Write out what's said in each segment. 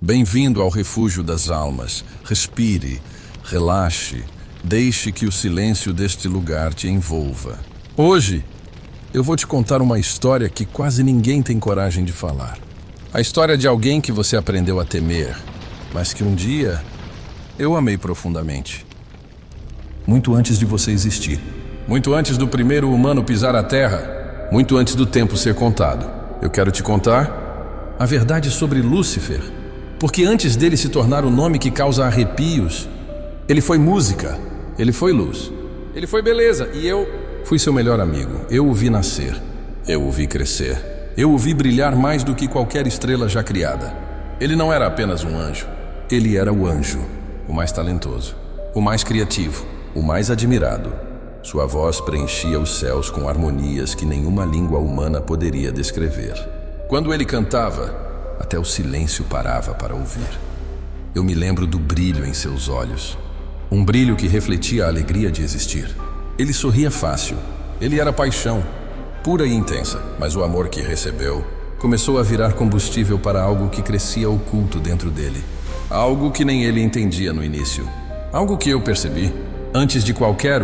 Bem-vindo ao refúgio das almas. Respire, relaxe, deixe que o silêncio deste lugar te envolva. Hoje, eu vou te contar uma história que quase ninguém tem coragem de falar. A história de alguém que você aprendeu a temer, mas que um dia eu amei profundamente. Muito antes de você existir. Muito antes do primeiro humano pisar a Terra. Muito antes do tempo ser contado. Eu quero te contar a verdade sobre Lúcifer. Porque antes dele se tornar o nome que causa arrepios, ele foi música, ele foi luz, ele foi beleza e eu fui seu melhor amigo. Eu o vi nascer, eu o vi crescer, eu o vi brilhar mais do que qualquer estrela já criada. Ele não era apenas um anjo, ele era o anjo, o mais talentoso, o mais criativo, o mais admirado. Sua voz preenchia os céus com harmonias que nenhuma língua humana poderia descrever. Quando ele cantava, até o silêncio parava para ouvir. Eu me lembro do brilho em seus olhos. Um brilho que refletia a alegria de existir. Ele sorria fácil. Ele era paixão, pura e intensa. Mas o amor que recebeu começou a virar combustível para algo que crescia oculto dentro dele. Algo que nem ele entendia no início. Algo que eu percebi, antes de qualquer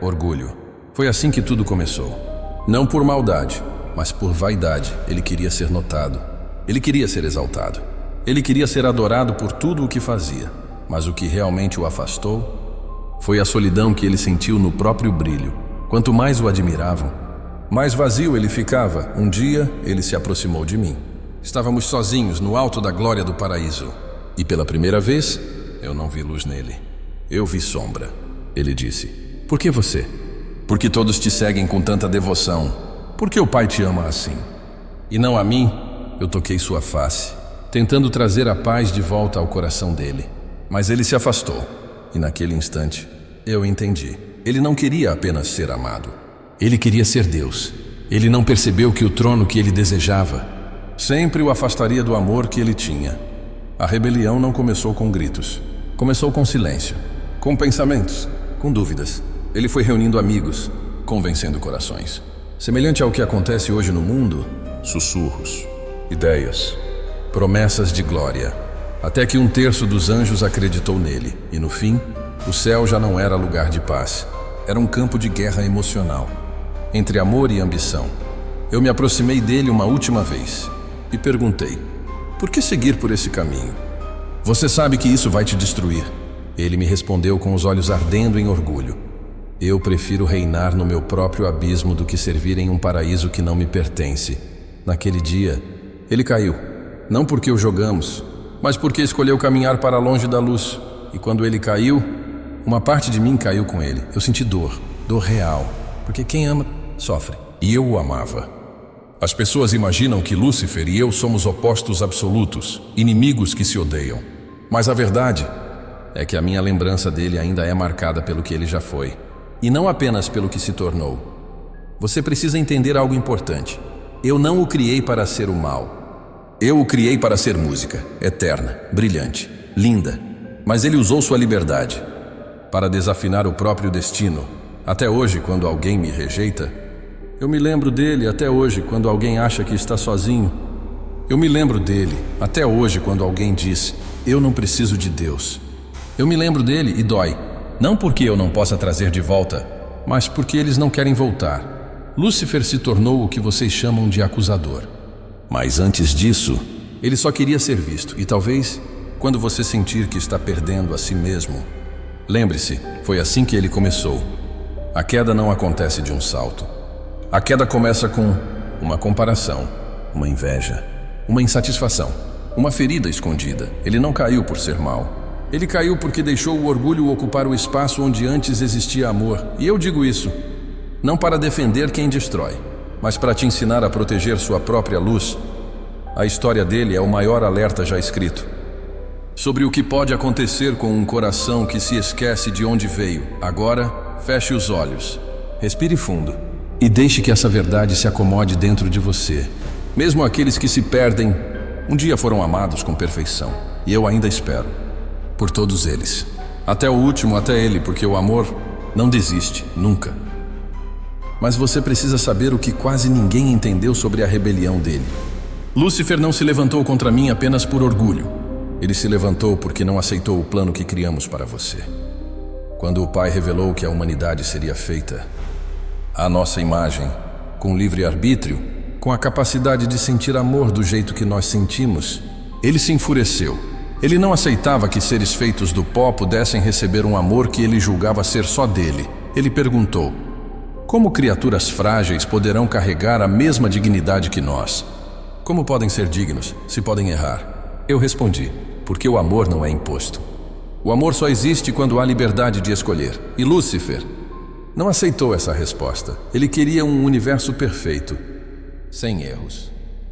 orgulho. Foi assim que tudo começou. Não por maldade, mas por vaidade. Ele queria ser notado. Ele queria ser exaltado. Ele queria ser adorado por tudo o que fazia. Mas o que realmente o afastou foi a solidão que ele sentiu no próprio brilho. Quanto mais o admiravam, mais vazio ele ficava. Um dia, ele se aproximou de mim. Estávamos sozinhos no alto da glória do paraíso. E pela primeira vez, eu não vi luz nele. Eu vi sombra. Ele disse: "Por que você? Porque todos te seguem com tanta devoção. Por que o Pai te ama assim? E não a mim?" Eu toquei sua face, tentando trazer a paz de volta ao coração dele. Mas ele se afastou. E naquele instante, eu entendi. Ele não queria apenas ser amado. Ele queria ser Deus. Ele não percebeu que o trono que ele desejava sempre o afastaria do amor que ele tinha. A rebelião não começou com gritos. Começou com silêncio, com pensamentos, com dúvidas. Ele foi reunindo amigos, convencendo corações. Semelhante ao que acontece hoje no mundo, sussurros, ideias, promessas de glória, até que 1/3 dos anjos acreditou nele. E no fim, o céu já não era lugar de paz. Era um campo de guerra emocional, entre amor e ambição. Eu me aproximei dele uma última vez e perguntei: "Por que seguir por esse caminho? Você sabe que isso vai te destruir." Ele me respondeu com os olhos ardendo em orgulho: "Eu prefiro reinar no meu próprio abismo do que servir em um paraíso que não me pertence." Naquele dia, ele caiu, não porque o jogamos, mas porque escolheu caminhar para longe da luz. E quando ele caiu, uma parte de mim caiu com ele. Eu senti dor real, porque quem ama, sofre. E eu o amava. As pessoas imaginam que Lúcifer e eu somos opostos absolutos, inimigos que se odeiam. Mas a verdade é que a minha lembrança dele ainda é marcada pelo que ele já foi, e não apenas pelo que se tornou. Você precisa entender algo importante. Eu não o criei para ser o mal. Eu o criei para ser música, eterna, brilhante, linda. Mas ele usou sua liberdade para desafinar o próprio destino. Até hoje, quando alguém me rejeita, eu me lembro dele. Até hoje, quando alguém acha que está sozinho, eu me lembro dele. Até hoje, quando alguém diz: "Eu não preciso de Deus", eu me lembro dele e dói. Não porque eu não possa trazer de volta, mas porque eles não querem voltar. Lúcifer se tornou o que vocês chamam de acusador. Mas antes disso, ele só queria ser visto. E talvez, quando você sentir que está perdendo a si mesmo, lembre-se, foi assim que ele começou. A queda não acontece de um salto. A queda começa com uma comparação, uma inveja, uma insatisfação, uma ferida escondida. Ele não caiu por ser mau. Ele caiu porque deixou o orgulho ocupar o espaço onde antes existia amor. E eu digo isso não para defender quem destrói, mas para te ensinar a proteger sua própria luz. A história dele é o maior alerta já escrito sobre o que pode acontecer com um coração que se esquece de onde veio. Agora, feche os olhos, respire fundo e deixe que essa verdade se acomode dentro de você. Mesmo aqueles que se perdem, um dia foram amados com perfeição. E eu ainda espero por todos eles, até o último, até ele, porque o amor não desiste, nunca. Mas você precisa saber o que quase ninguém entendeu sobre a rebelião dele. Lúcifer não se levantou contra mim apenas por orgulho. Ele se levantou porque não aceitou o plano que criamos para você. Quando o Pai revelou que a humanidade seria feita à nossa imagem, com livre-arbítrio, com a capacidade de sentir amor do jeito que nós sentimos, ele se enfureceu. Ele não aceitava que seres feitos do pó pudessem receber um amor que ele julgava ser só dele. Ele perguntou: como criaturas frágeis poderão carregar a mesma dignidade que nós? Como podem ser dignos se podem errar? Eu respondi: porque o amor não é imposto. O amor só existe quando há liberdade de escolher. E Lúcifer não aceitou essa resposta. Ele queria um universo perfeito, sem erros,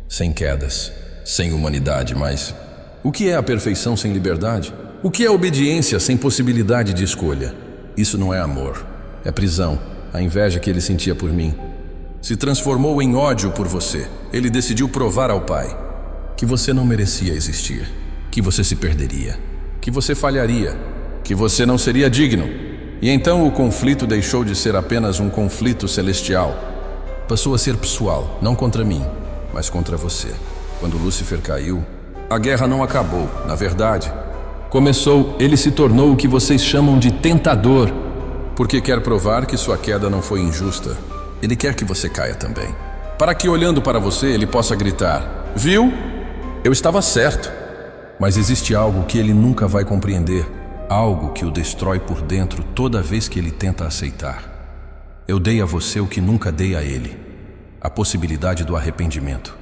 sem quedas, sem humanidade. Mas o que é a perfeição sem liberdade? O que é obediência sem possibilidade de escolha? Isso não é amor, é prisão. A inveja que ele sentia por mim se transformou em ódio por você. Ele decidiu provar ao Pai que você não merecia existir, que você se perderia, que você falharia, que você não seria digno. E então o conflito deixou de ser apenas um conflito celestial. Passou a ser pessoal, não contra mim, mas contra você. Quando Lúcifer caiu, a guerra não acabou. Na verdade, começou. Ele se tornou o que vocês chamam de tentador, porque quer provar que sua queda não foi injusta. Ele quer que você caia também, para que olhando para você ele possa gritar: viu? Eu estava certo. Mas existe algo que ele nunca vai compreender, algo que o destrói por dentro toda vez que ele tenta aceitar. Eu dei a você o que nunca dei a ele: a possibilidade do arrependimento,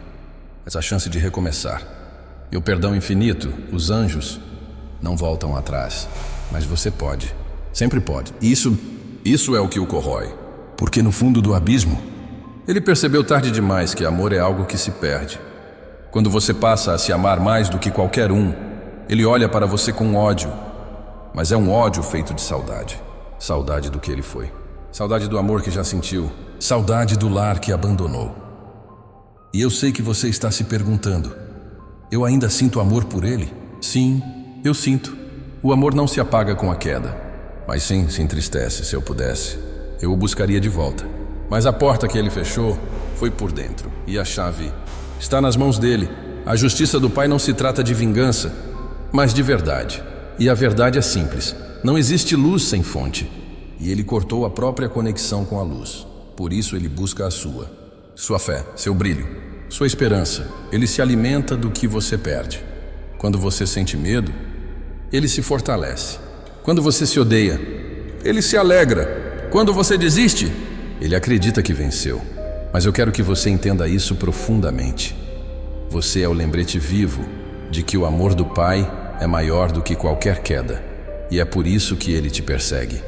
essa chance de recomeçar. E o perdão infinito. Os anjos não voltam atrás, mas você pode, sempre pode. Isso é o que o corrói, porque no fundo do abismo, ele percebeu tarde demais que amor é algo que se perde. Quando você passa a se amar mais do que qualquer um, ele olha para você com ódio, mas é um ódio feito de saudade. Saudade do que ele foi, saudade do amor que já sentiu, saudade do lar que abandonou. E eu sei que você está se perguntando: eu ainda sinto amor por ele? Sim, eu sinto. O amor não se apaga com a queda, mas sim se entristece. Se eu pudesse, eu o buscaria de volta. Mas a porta que ele fechou foi por dentro, e a chave está nas mãos dele. A justiça do Pai não se trata de vingança, mas de verdade. E a verdade é simples: não existe luz sem fonte. E ele cortou a própria conexão com a luz. Por isso ele busca a sua fé, seu brilho, sua esperança. Ele se alimenta do que você perde. Quando você sente medo, ele se fortalece. Quando você se odeia, ele se alegra. Quando você desiste, ele acredita que venceu. Mas eu quero que você entenda isso profundamente. Você é o lembrete vivo de que o amor do Pai é maior do que qualquer queda. E é por isso que ele te persegue.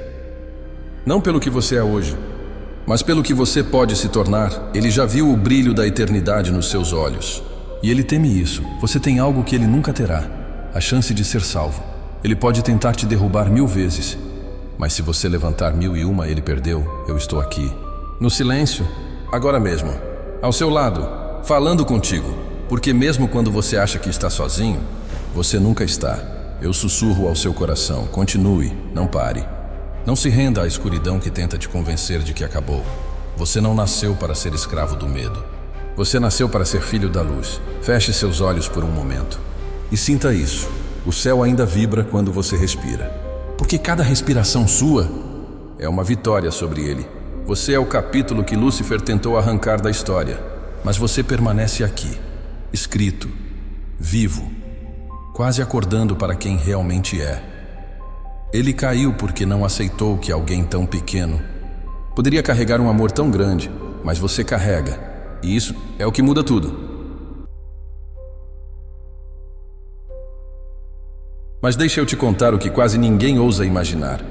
Não pelo que você é hoje, mas pelo que você pode se tornar. Ele já viu o brilho da eternidade nos seus olhos. E ele teme isso. Você tem algo que ele nunca terá: a chance de ser salvo. Ele pode tentar te derrubar 1000 vezes, mas se você levantar 1001, ele perdeu. Eu estou aqui, no silêncio, agora mesmo, ao seu lado, falando contigo. Porque mesmo quando você acha que está sozinho, você nunca está. Eu sussurro ao seu coração: continue, não pare. Não se renda à escuridão que tenta te convencer de que acabou. Você não nasceu para ser escravo do medo. Você nasceu para ser filho da luz. Feche seus olhos por um momento e sinta isso. O céu ainda vibra quando você respira, porque cada respiração sua é uma vitória sobre ele. Você é o capítulo que Lúcifer tentou arrancar da história, mas você permanece aqui, escrito, vivo, quase acordando para quem realmente é. Ele caiu porque não aceitou que alguém tão pequeno poderia carregar um amor tão grande, mas você carrega, e isso é o que muda tudo. Mas deixa eu te contar o que quase ninguém ousa imaginar.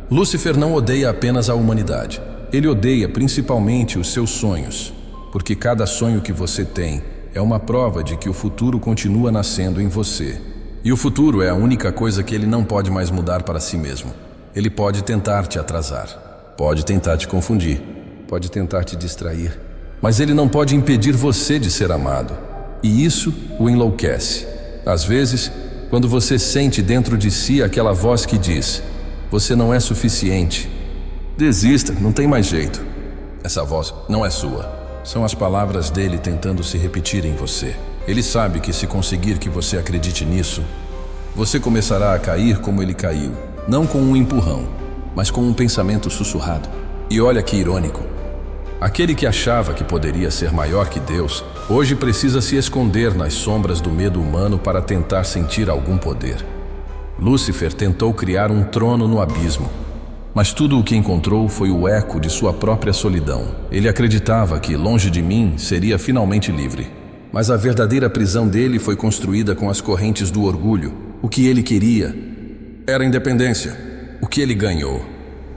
Lúcifer não odeia apenas a humanidade. Ele odeia principalmente os seus sonhos, porque cada sonho que você tem é uma prova de que o futuro continua nascendo em você. E o futuro é a única coisa que ele não pode mais mudar para si mesmo. Ele pode tentar te atrasar, pode tentar te confundir, pode tentar te distrair, mas ele não pode impedir você de ser amado. E isso o enlouquece. Às vezes, quando você sente dentro de si aquela voz que diz: você não é suficiente, desista, não tem mais jeito. Essa voz não é sua. São as palavras dele tentando se repetir em você. Ele sabe que se conseguir que você acredite nisso, Você começará a cair como ele caiu, não com um empurrão, mas com um pensamento sussurrado. E olha que irônico. Aquele que achava que poderia ser maior que Deus, hoje precisa se esconder nas sombras do medo humano para tentar sentir algum poder. Lúcifer tentou criar um trono no abismo, mas tudo o que encontrou foi o eco de sua própria solidão. Ele acreditava que, longe de mim, seria finalmente livre. Mas a verdadeira prisão dele foi construída com as correntes do orgulho. O que ele queria era independência. O que ele ganhou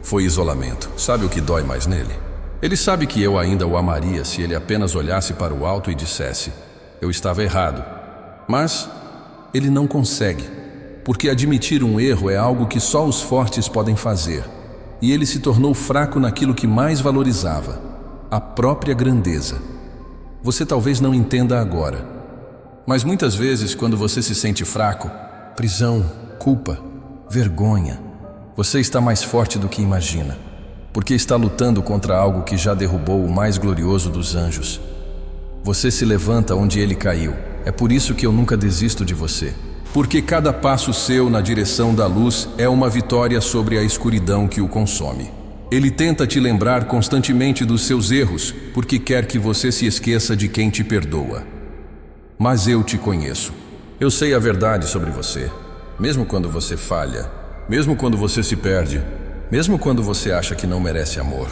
foi isolamento. Sabe o que dói mais nele? Ele sabe que eu ainda o amaria se ele apenas olhasse para o alto e dissesse: eu estava errado. Mas ele não consegue, porque admitir um erro é algo que só os fortes podem fazer. E ele se tornou fraco naquilo que mais valorizava, a própria grandeza. Você talvez não entenda agora, mas muitas vezes quando você se sente fraco, prisão, culpa, vergonha, você está mais forte do que imagina, porque está lutando contra algo que já derrubou o mais glorioso dos anjos. Você se levanta onde ele caiu. É por isso que eu nunca desisto de você. Porque cada passo seu na direção da luz é uma vitória sobre a escuridão que o consome. Ele tenta te lembrar constantemente dos seus erros, porque quer que você se esqueça de quem te perdoa. Mas eu te conheço. Eu sei a verdade sobre você. Mesmo quando você falha, mesmo quando você se perde, mesmo quando você acha que não merece amor.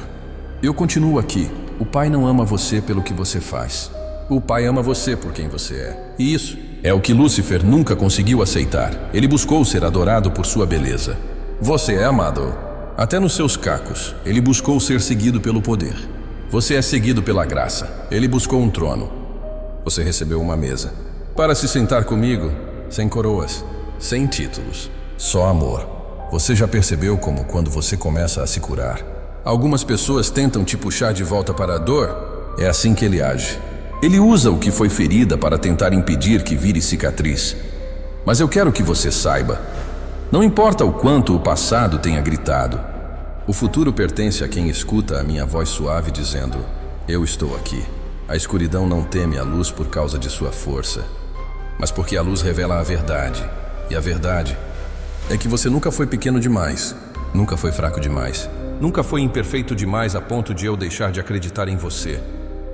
Eu continuo aqui. O Pai não ama você pelo que você faz. O Pai ama você por quem você é. E isso é o que Lúcifer nunca conseguiu aceitar. Ele buscou ser adorado por sua beleza. Você é amado. Até nos seus cacos, ele buscou ser seguido pelo poder. Você é seguido pela graça. Ele buscou um trono. Você recebeu uma mesa para se sentar comigo, sem coroas, sem títulos, só amor. Você já percebeu como quando você começa a se curar, algumas pessoas tentam te puxar de volta para a dor? É assim que ele age. Ele usa o que foi ferida para tentar impedir que vire cicatriz. Mas eu quero que você saiba, não importa o quanto o passado tenha gritado, o futuro pertence a quem escuta a minha voz suave dizendo: eu estou aqui. A escuridão não teme a luz por causa de sua força, mas porque a luz revela a verdade. E a verdade é que você nunca foi pequeno demais, nunca foi fraco demais, nunca foi imperfeito demais a ponto de eu deixar de acreditar em você.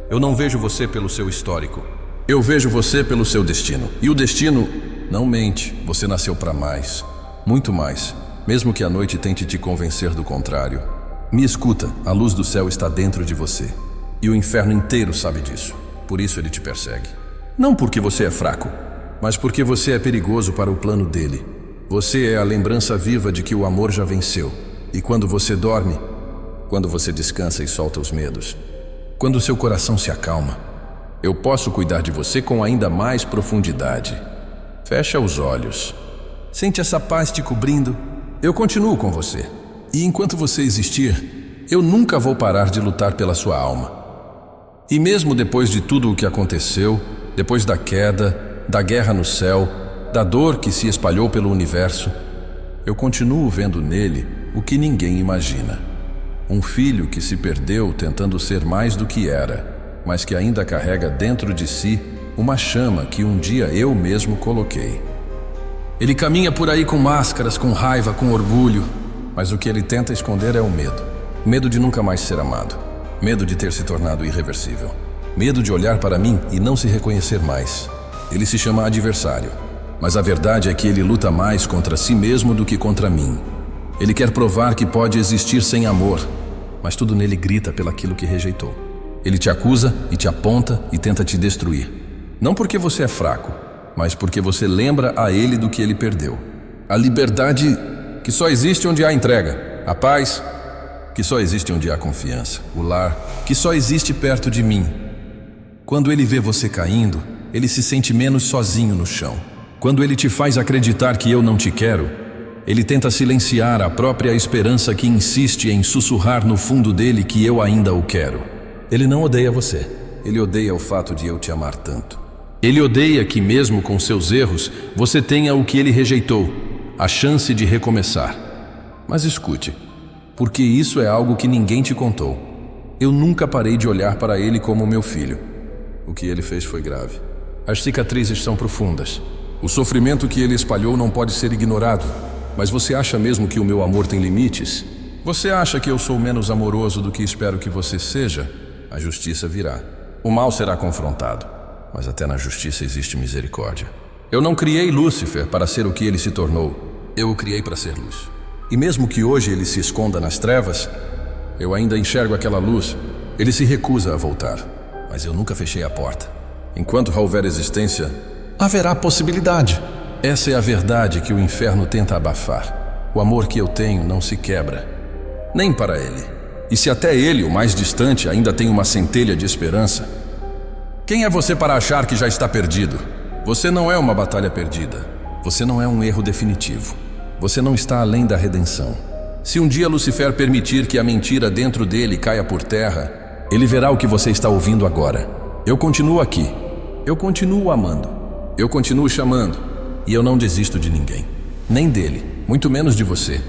Eu não vejo você pelo seu histórico. Eu vejo você pelo seu destino. E o destino não mente. Você nasceu para mais. Muito mais. Mesmo que a noite tente te convencer do contrário. Me escuta. A luz do céu está dentro de você. E o inferno inteiro sabe disso. Por isso ele te persegue. Não porque você é fraco, mas porque você é perigoso para o plano dele. Você é a lembrança viva de que o amor já venceu. E quando você dorme, quando você descansa e solta os medos, quando seu coração se acalma, eu posso cuidar de você com ainda mais profundidade. Fecha os olhos. Sente essa paz te cobrindo. Eu continuo com você. E enquanto você existir, eu nunca vou parar de lutar pela sua alma. E mesmo depois de tudo o que aconteceu, depois da queda, da guerra no céu, da dor que se espalhou pelo universo, eu continuo vendo nele o que ninguém imagina. Um filho que se perdeu tentando ser mais do que era, mas que ainda carrega dentro de si uma chama que um dia eu mesmo coloquei. Ele caminha por aí com máscaras, com raiva, com orgulho, mas o que ele tenta esconder é o medo. Medo de nunca mais ser amado. Medo de ter se tornado irreversível. Medo de olhar para mim e não se reconhecer mais. Ele se chama adversário, mas a verdade é que ele luta mais contra si mesmo do que contra mim. Ele quer provar que pode existir sem amor, mas tudo nele grita pelaquilo que rejeitou. Ele te acusa e te aponta e tenta te destruir. Não porque você é fraco, mas porque você lembra a ele do que ele perdeu. A liberdade que só existe onde há entrega. A paz que só existe onde há confiança. O lar que só existe perto de mim. Quando ele vê você caindo, ele se sente menos sozinho no chão. Quando ele te faz acreditar que eu não te quero, ele tenta silenciar a própria esperança que insiste em sussurrar no fundo dele que eu ainda o quero. Ele não odeia você. Ele odeia o fato de eu te amar tanto. Ele odeia que mesmo com seus erros, você tenha o que ele rejeitou, a chance de recomeçar. Mas escute, porque isso é algo que ninguém te contou. Eu nunca parei de olhar para ele como meu filho. O que ele fez foi grave. As cicatrizes são profundas. O sofrimento que ele espalhou não pode ser ignorado. Mas você acha mesmo que o meu amor tem limites? Você acha que eu sou menos amoroso do que espero que você seja? A justiça virá. O mal será confrontado. Mas até na justiça existe misericórdia. Eu não criei Lúcifer para ser o que ele se tornou. Eu o criei para ser luz. E mesmo que hoje ele se esconda nas trevas, eu ainda enxergo aquela luz. Ele se recusa a voltar. Mas eu nunca fechei a porta. Enquanto houver existência, haverá possibilidade. Essa é a verdade que o inferno tenta abafar. O amor que eu tenho não se quebra, nem para ele. E se até ele, o mais distante, ainda tem uma centelha de esperança, quem é você para achar que já está perdido? Você não é uma batalha perdida. Você não é um erro definitivo. Você não está além da redenção. Se um dia Lúcifer permitir que a mentira dentro dele caia por terra, ele verá o que você está ouvindo agora. Eu continuo aqui. Eu continuo amando. Eu continuo chamando. E eu não desisto de ninguém. Nem dele, muito menos de você.